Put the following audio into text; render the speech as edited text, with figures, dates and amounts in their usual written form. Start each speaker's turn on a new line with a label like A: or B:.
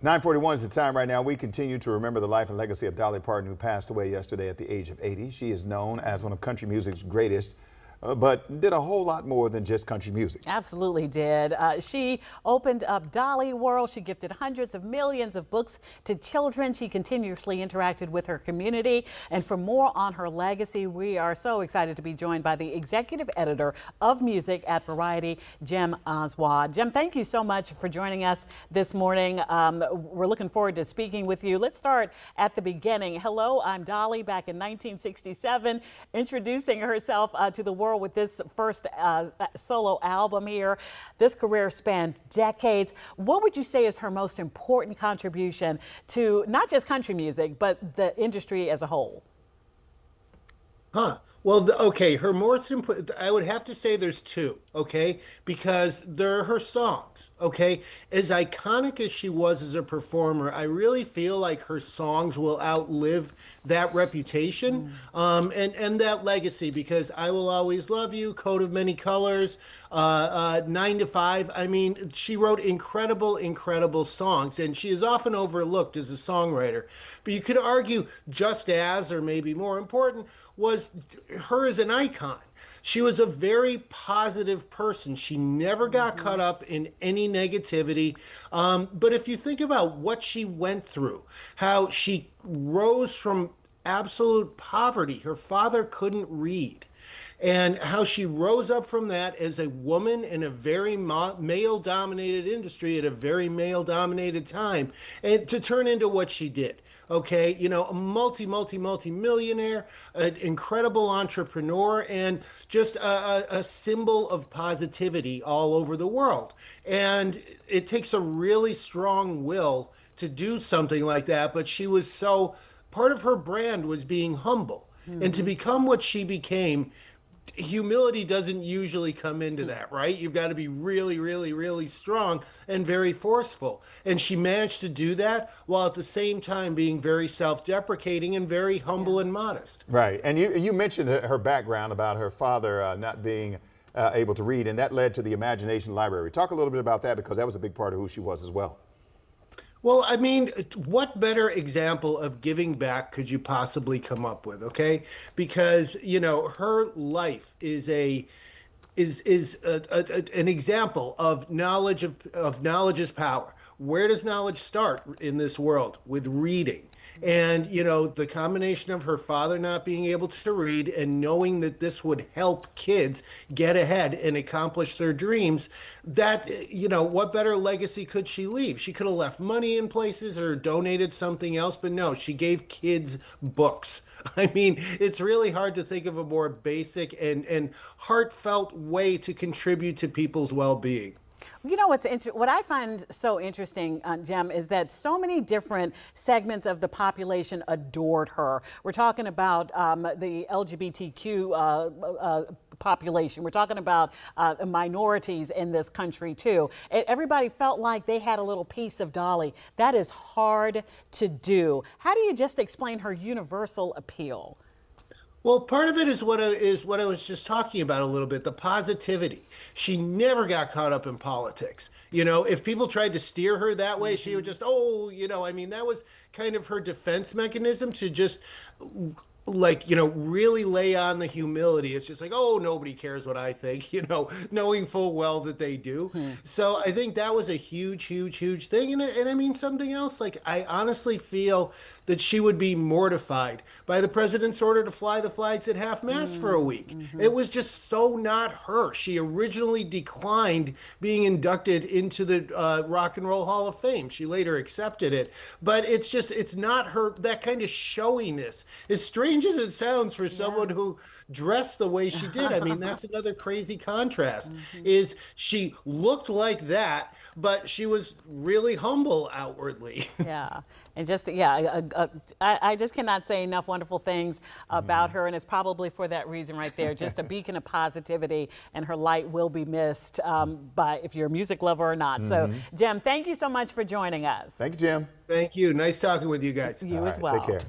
A: 9:41 is the time right now. We continue to remember the life and legacy of Dolly Parton, who passed away yesterday at the age of 80. She is known as one of country music's greatest, but did a whole lot more than just country music.
B: Absolutely did. She opened up Dolly World. She gifted hundreds of millions of books to children. She continuously interacted with her community. And for more on her legacy, we are so excited to be joined by the executive editor of music at Variety, Jem Aswad. Jem, thank you so much for joining us this morning. We're looking forward to speaking with you. Let's start at the beginning. Hello, I'm Dolly, back in 1967, introducing herself to the world with this first solo album here. This career spanned decades. What would you say is her most important contribution to not just country music, but the industry as a whole?
C: Well, okay, her most important, I would have to say there's two, okay? Because they're her songs, okay? As iconic as she was as a performer, I really feel like her songs will outlive that reputation and that legacy, because I Will Always Love You, Coat of Many Colors, 9 to 5. I mean, she wrote incredible songs, and she is often overlooked as a songwriter. But you could argue just as, or maybe more important, was her as an icon. She was a very positive person. She never got caught up in any negativity. But if you think about what she went through, how she rose from absolute poverty, her father couldn't read, and how she rose up from that as a woman in a very male-dominated industry at a very male-dominated time, and to turn into what she did. Okay, you know, a multi-millionaire, an incredible entrepreneur, and just a symbol of positivity all over the world. And it takes a really strong will to do something like that, but she was so, part of her brand was being humble. And to become what she became, humility doesn't usually come into that, right? You've got to be really strong and very forceful. And she managed to do that while at the same time being very self-deprecating and very humble and modest.
A: Right. And you mentioned her background about her father not being able to read, and that led to the Imagination Library. Talk a little bit about that, because that was a big part of who she was as well.
C: Well, I mean, what better example of giving back could you possibly come up with, okay? Because, you know, her life is an example of knowledge is power. Where does knowledge start in this world? With reading. And, you know, the combination of her father not being able to read and knowing that this would help kids get ahead and accomplish their dreams, that, you know, what better legacy could she leave? She could have left money in places or donated something else, but no, she gave kids books. I mean, it's really hard to think of a more basic and heartfelt way to contribute to people's well-being.
B: You know, what I find so interesting, Jem, is that so many different segments of the population adored her. We're talking about the LGBTQ population. We're talking about minorities in this country, too. Everybody felt like they had a little piece of Dolly. That is hard to do. How do you just explain her universal appeal?
C: Well, part of it is what I was just talking about a little bit, the positivity. She never got caught up in politics. You know, if people tried to steer her that way, she would just, oh, you know, I mean, that was kind of her defense mechanism, to just, like, you know, really lay on the humility. It's just like, oh, nobody cares what I think, you know, knowing full well that they do. So I think that was a huge thing. And I mean, something else, like, I honestly feel that she would be mortified by the president's order to fly the flags at half-mast for a week. It was just so not her. She originally declined being inducted into the Rock and Roll Hall of Fame. She later accepted it. But it's just, it's not her, that kind of showiness. As strange as it sounds for someone who dressed the way she did, I mean, that's another crazy contrast, is she looked like that, but she was really humble outwardly.
B: Yeah. And just, I just cannot say enough wonderful things about her. And it's probably for that reason right there, just a beacon of positivity, and her light will be missed by, if you're a music lover or not. So, Jem, thank you so much for joining us.
A: Thank you, Jem.
C: Thank you. Nice talking with you guys.
B: You as well.
A: Take care.